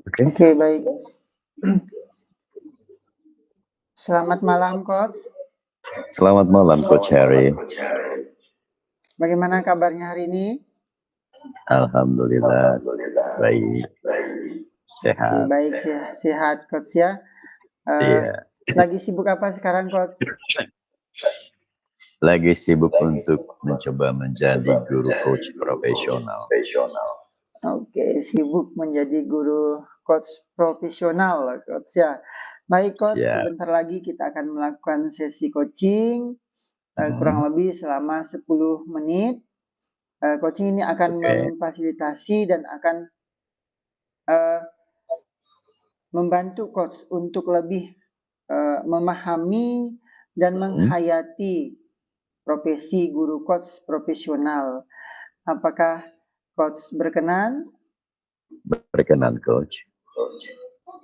Oke. Oke, baik. Selamat malam, Coach. Selamat malam, Coach Harry. Bagaimana kabarnya hari ini? Alhamdulillah, baik, sehat. Oke, baik, sehat, Coach ya. Iya. Lagi sibuk apa sekarang, Coach? Lagi sibuk untuk mencoba menjadi guru coach profesional. Oke, sibuk menjadi guru coach profesional, Coach ya. Baik, Coach, Ya. sebentar lagi kita akan melakukan sesi coaching, kurang lebih selama 10 menit. Coaching ini akan memfasilitasi dan akan membantu Coach untuk lebih memahami dan menghayati profesi guru coach profesional. Apakah Coach berkenan? Berkenan, Coach.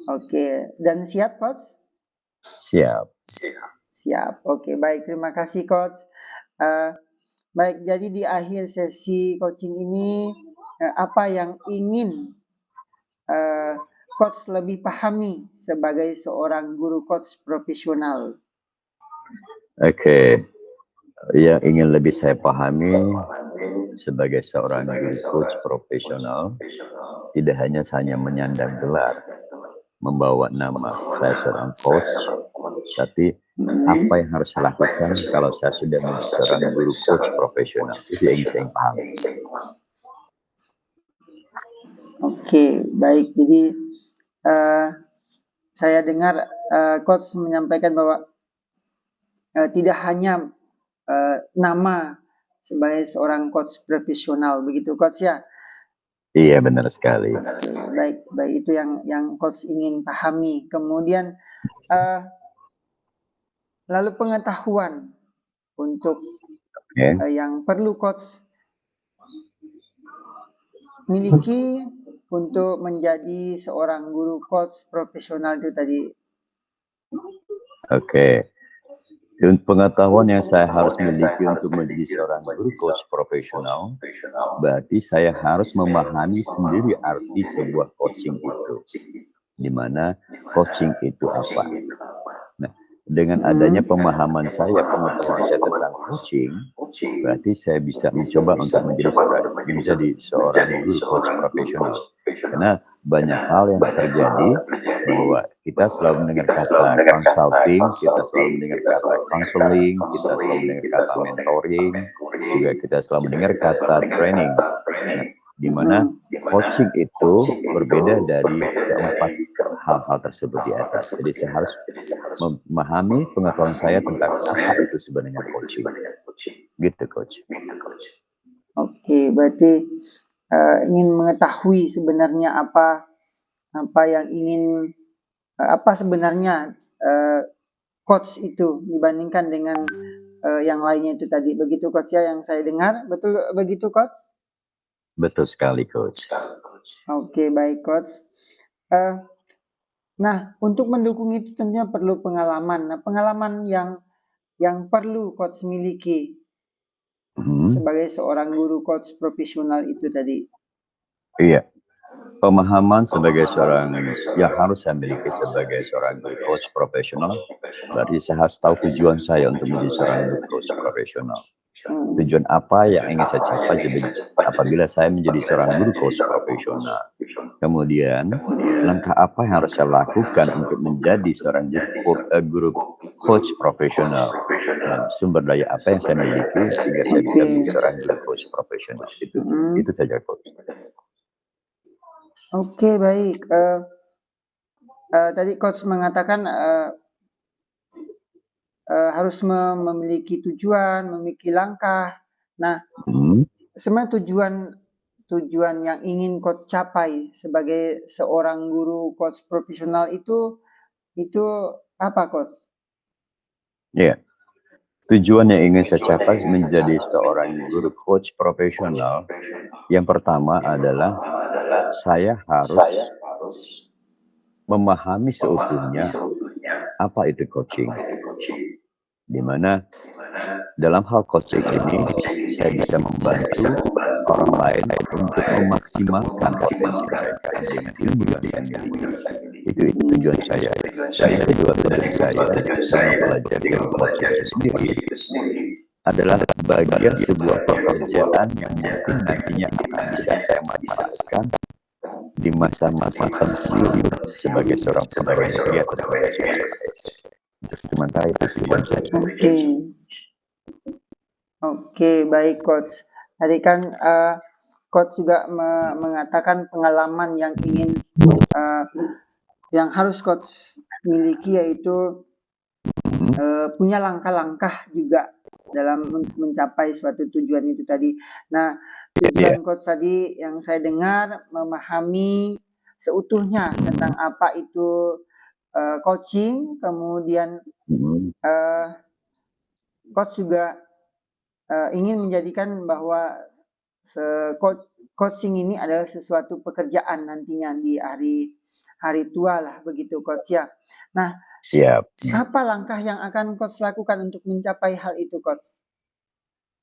Oke, dan siap, Coach? Siap. Siap. Oke, baik. Terima kasih, Coach. Baik, jadi di akhir sesi coaching ini, apa yang ingin Coach lebih pahami sebagai seorang guru coach profesional? Oke. Yang ingin lebih saya pahami sebagai seorang guru coach profesional, tidak hanya menyandang gelar, membawa nama saya seorang coach, tapi apa yang harus saya lakukan kalau saya sudah menjadi seorang guru coach profesional, itu yang ingin saya pahami. Oke, baik. Jadi saya dengar Coach menyampaikan bahwa tidak hanya nama sebagai seorang coach profesional, begitu Coach ya? Iya, benar sekali. Baik, itu yang Coach ingin pahami. Kemudian lalu pengetahuan untuk yang perlu Coach miliki untuk menjadi seorang guru coach profesional itu tadi. Oke. Pengetahuan yang saya harus miliki untuk menjadi seorang guru coach profesional, berarti saya harus memahami sendiri arti sebuah coaching itu. Di mana coaching itu apa? Nah, dengan adanya pemahaman saya, pengetahuan saya tentang coaching, berarti saya bisa mencoba untuk menjadi seorang guru coach profesional. Karena banyak hal yang terjadi bahwa kita selalu mendengar kata consulting, kita selalu mendengar kata counseling, kita selalu mendengar kata mentoring, juga kita selalu mendengar kata training. Nah, di mana coaching itu berbeda dari keempat hal-hal tersebut di atas. Jadi saya harus memahami pengetahuan saya tentang apa itu sebenarnya coaching. Gitu, Coach. Oke, berarti ingin mengetahui sebenarnya apa yang ingin apa sebenarnya coach itu dibandingkan dengan yang lainnya itu tadi. Begitu Coach ya yang saya dengar, betul begitu Coach? Betul sekali, Coach. Oke, baik Coach. Nah, untuk mendukung itu tentunya perlu pengalaman. Nah, pengalaman yang perlu Coach miliki sebagai seorang guru coach profesional itu tadi. Iya. Pemahaman sebagai seorang yang harus saya miliki sebagai seorang guru coach profesional, berarti saya harus tahu tujuan saya untuk menjadi seorang guru coach profesional. Tujuan apa yang ingin saya capai apabila saya menjadi seorang guru coach profesional. Kemudian, langkah apa yang harus saya lakukan untuk menjadi seorang guru coach profesional. Dan sumber daya apa yang saya miliki sehingga saya bisa menjadi seorang guru coach profesional. Itu saja, Coach. Oke, baik. Tadi Coach mengatakan harus memiliki tujuan, memiliki langkah. Nah, sebenarnya tujuan yang ingin Coach capai sebagai seorang guru coach profesional itu apa, Coach? Ya, tujuan yang ingin saya capai menjadi seorang guru coach profesional, yang pertama adalah saya harus memahami seutuhnya apa itu coaching. Di mana dalam hal coaching ini saya bisa membantu orang lain untuk memaksimalkan potensi mereka dengan ilmu yang saya miliki. Itu tujuan saya. Dan yang kedua tujuan saya mempelajari ilmu coaching itu sendiri adalah bagian sebuah pekerjaan yang mungkin nantinya akan bisa saya manfaatkan di masa-masa pensiun sebagai seorang pegawai negeri atau sebagai seorang ASN. Itu sementara itu tujuan saya. Oke, baik Coach. Tadi kan Coach juga mengatakan pengalaman yang ingin yang harus Coach miliki, yaitu punya langkah-langkah juga dalam mencapai suatu tujuan itu tadi. Nah, tujuan Coach tadi yang saya dengar memahami seutuhnya tentang apa itu coaching, kemudian Coach juga ingin menjadikan bahwa coaching ini adalah sesuatu pekerjaan nantinya di hari tua lah, begitu Coach ya. Nah, siap. Apa langkah yang akan Coach lakukan untuk mencapai hal itu, Coach?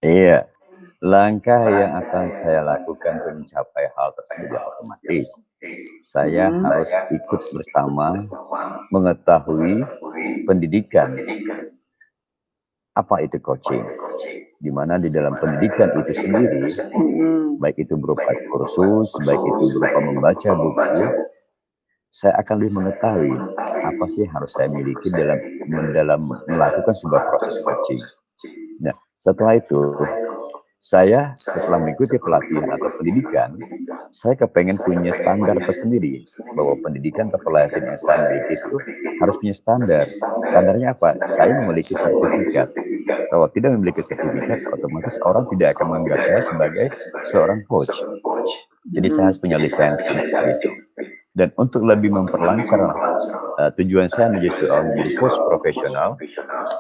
Iya, langkah yang akan saya lakukan untuk mencapai hal tersebut otomatis saya harus ikut bersama mengetahui pendidikan apa itu coaching, di mana di dalam pendidikan itu sendiri, baik itu berupa kursus, baik itu berupa membaca buku, saya akan lebih mengetahui apa sih harus saya miliki dalam melakukan sebuah proses coaching. Nah, setelah itu, saya setelah mengikuti pelatihan atau pendidikan, saya kepengen punya standar tersendiri, bahwa pendidikan atau pelatihan yang saya miliki itu harus punya standar. Standarnya apa? Saya memiliki sertifikat. Kalau tidak memiliki sertifikat, otomatis orang tidak akan menganggap saya sebagai seorang coach. Jadi saya harus punya lisensi itu. Dan untuk lebih memperlancar tujuan saya menjadi seorang coach profesional,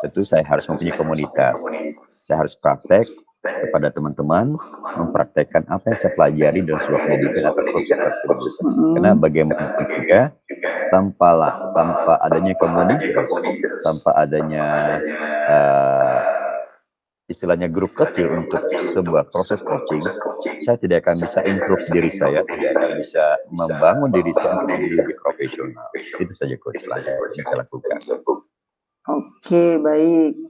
tentu saya harus mempunyai komunitas. Saya harus praktek kepada teman-teman, mempraktekkan apa yang saya pelajari dalam sebuah pendidikan atau kursus tersebut. Karena bagaimanapun juga, tanpa adanya komunitas, tanpa adanya istilahnya grup kecil untuk sebuah proses coaching, saya tidak akan bisa improve diri saya, tidak akan bisa membangun diri saya untuk menjadi lebih profesional. Itu saja coach langkah yang saya lakukan. Oke, baik.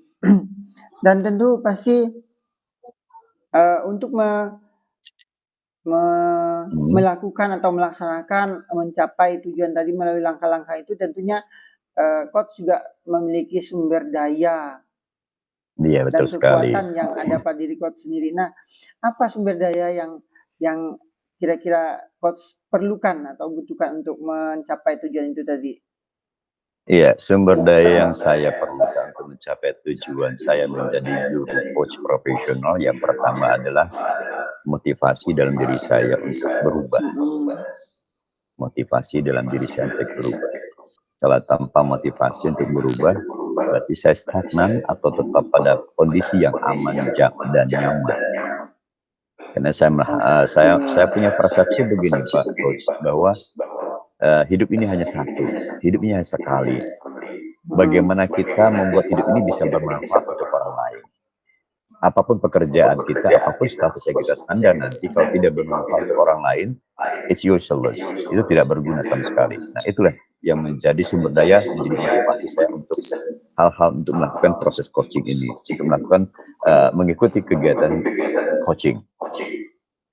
Dan tentu pasti untuk melakukan atau melaksanakan mencapai tujuan tadi melalui langkah-langkah itu, tentunya coach juga memiliki sumber daya dan kekuatan yang ada pada diri coach sendiri. Nah, apa sumber daya yang kira-kira coach perlukan atau butuhkan untuk mencapai tujuan itu tadi? Iya, sumber daya yang saya perlukan untuk mencapai tujuan saya menjadi guru coach profesional, yang pertama adalah motivasi dalam diri saya untuk berubah. Motivasi dalam diri saya untuk berubah. Kalau tanpa motivasi untuk berubah, berarti saya stagnan atau tetap pada kondisi yang aman dan nyaman. Karena saya punya persepsi begini, Pak Coach, bahwa hidup ini hanya satu, hidup ini hanya sekali. Bagaimana kita membuat hidup ini bisa bermanfaat untuk orang lain? Apapun pekerjaan kita, apapun status yang kita sandar nanti, kalau tidak bermanfaat untuk orang lain, it's useless. Itu tidak berguna sama sekali. Nah, itulah yang menjadi sumber daya, menjadi motivasi saya untuk hal-hal untuk melakukan proses coaching ini, untuk melakukan mengikuti kegiatan coaching.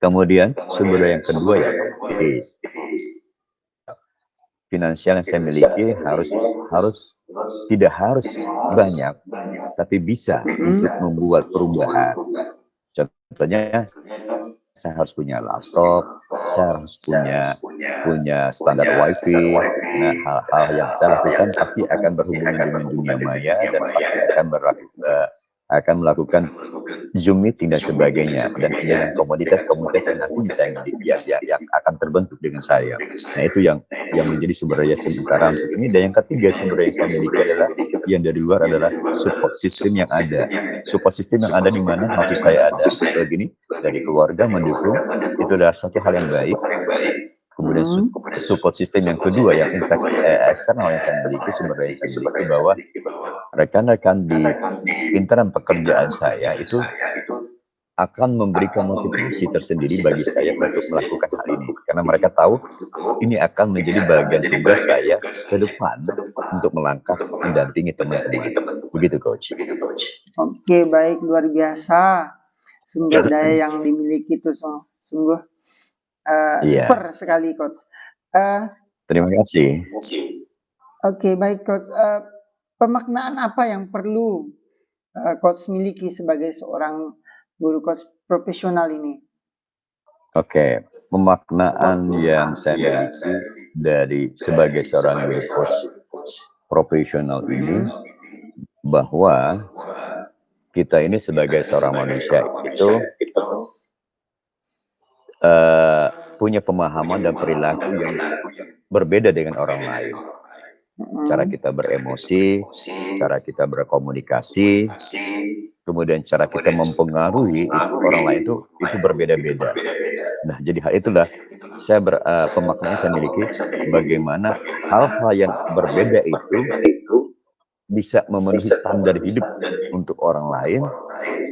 Kemudian sumber daya yang kedua ya finansial yang saya miliki tidak harus banyak, tapi bisa untuk membuat perubahan. Contohnya, saya harus punya laptop, saya harus punya standar wifi. Nah, hal-hal yang saya lakukan pasti akan berhubungan dengan dunia maya dan pasti akan melakukan Zoom meeting dan sebagainya, dan dengan komunitas-komunitas yang nanti bisa yang akan terbentuk dengan saya. Nah, itu yang menjadi sumber daya sementara untuk ini. Dan yang ketiga sumber daya yang saya miliki adalah yang dari luar adalah support system yang ada. Support system yang ada di mana maksud saya ada begini, dari keluarga mendukung, itu adalah satu hal yang baik. Kemudian support system yang kedua yang eksternal yang saya miliki, sumber daya yang saya miliki, bahwa rekan-rekan di internal pekerjaan saya itu akan memberikan motivasi tersendiri bagi saya untuk melakukan hal ini. Karena mereka tahu ini akan menjadi bagian tugas saya ke depan untuk melangkah mendampingi teman-teman. Begitu, Coach. Oke, baik, luar biasa. Sumber daya yang dimiliki itu sungguh super sekali, Coach. Terima kasih. Oke, baik, Coach. Pemaknaan apa yang perlu Coach miliki sebagai seorang guru coach profesional ini? Oke, pemaknaan yang saya miliki dari sebagai seorang guru coach profesional ini bahwa kita ini sebagai seorang manusia itu punya pemahaman dan perilaku yang berbeda dengan orang lain. Cara kita beremosi, cara kita berkomunikasi, kemudian cara kita mempengaruhi orang lain itu berbeda-beda. Nah, jadi hal itulah saya pemaknaan saya miliki bagaimana hal-hal yang berbeda itu bisa memenuhi standar hidup untuk orang lain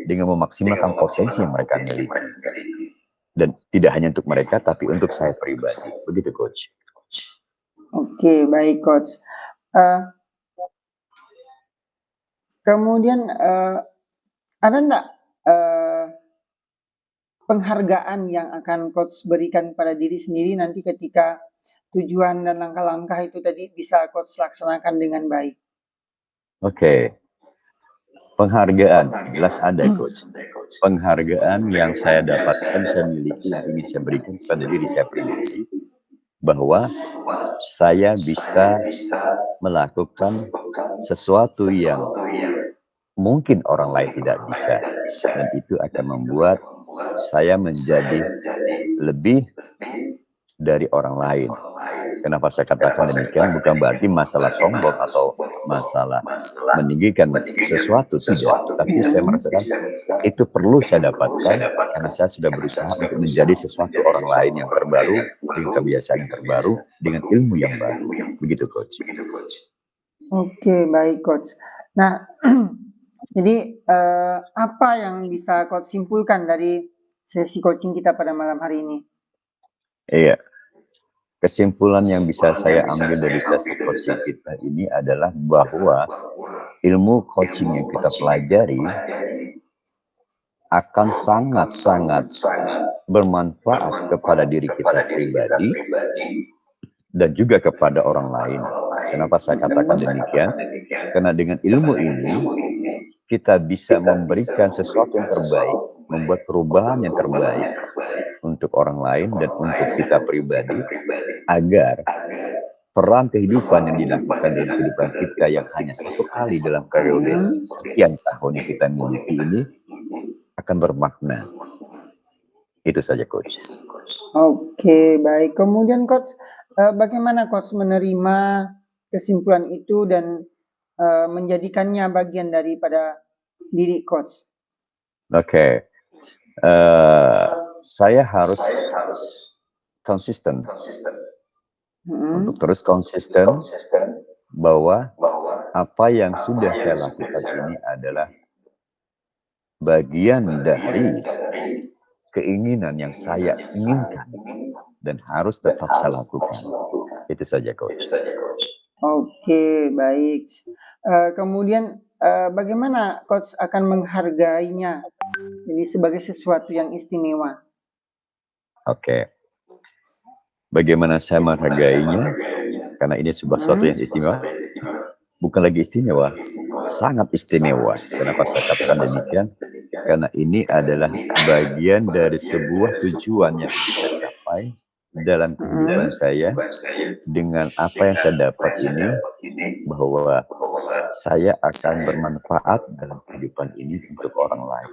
dengan memaksimalkan potensi yang mereka miliki. Dan tidak hanya untuk mereka, tapi untuk saya pribadi. Begitu, Coach. Oke, baik, Coach. Kemudian ada enggak penghargaan yang akan Coach berikan pada diri sendiri nanti ketika tujuan dan langkah-langkah itu tadi bisa Coach laksanakan dengan baik? Oke. Penghargaan, jelas ada, Coach. Penghargaan yang saya dapatkan, saya miliki, yang ingin saya berikan pada diri saya pribadi, bahwa saya bisa melakukan sesuatu yang mungkin orang lain tidak bisa. Dan itu akan membuat saya menjadi lebih dari orang lain. Kenapa saya katakan demikian? Bukan berarti masalah sombong atau masalah meninggikan sesuatu, tidak. Tapi saya merasakan itu perlu saya dapatkan karena saya sudah berusaha untuk menjadi sesuatu orang lain yang terbaru, dengan kebiasaan yang terbaru, dengan ilmu yang baru. Begitu, Coach. Oke, baik, Coach. Nah, jadi apa yang bisa Coach simpulkan dari sesi coaching kita pada malam hari ini? Iya. Kesimpulan yang bisa saya ambil dari sesi coaching kita ini adalah bahwa ilmu coaching yang kita pelajari akan sangat-sangat bermanfaat kepada diri kita pribadi dan juga kepada orang lain. Kenapa saya katakan demikian? Karena dengan ilmu ini kita bisa memberikan sesuatu yang terbaik, membuat perubahan yang terbaik untuk orang lain dan untuk kita pribadi, agar peran kehidupan yang dilakukan dalam kehidupan kita yang hanya satu kali dalam periode sekian tahun yang kita miliki ini akan bermakna. Itu saja, Coach. Oke, baik. Kemudian, Coach, bagaimana Coach menerima kesimpulan itu dan menjadikannya bagian daripada diri Coach? Oke. Saya harus konsisten. Untuk terus konsisten bahwa apa yang sudah saya lakukan ini adalah bagian dari keinginan yang saya inginkan dan harus tetap saya lakukan. Itu saja, Coach. Oke, baik. Kemudian bagaimana Coach akan menghargainya jadi sebagai sesuatu yang istimewa? Oke. Bagaimana saya menghargainya? Karena ini sesuatu yang istimewa. Bukan lagi istimewa, sangat istimewa. Kenapa saya katakan demikian? Karena ini adalah bagian dari sebuah tujuan yang bisa capai dalam kehidupan saya. Dengan apa yang saya dapat ini, bahwa saya akan bermanfaat dalam kehidupan ini untuk orang lain.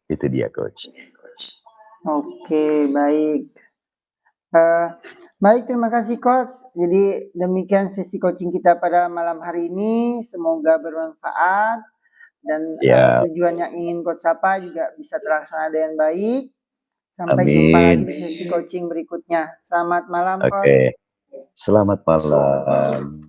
Itu dia, Coach. Oke, baik. Baik, terima kasih Coach. Jadi demikian sesi coaching kita pada malam hari ini. Semoga bermanfaat dan tujuan yang ingin Coach capai juga bisa terlaksana dengan baik. Sampai jumpa lagi di sesi coaching berikutnya. Selamat malam, Coach. Selamat malam.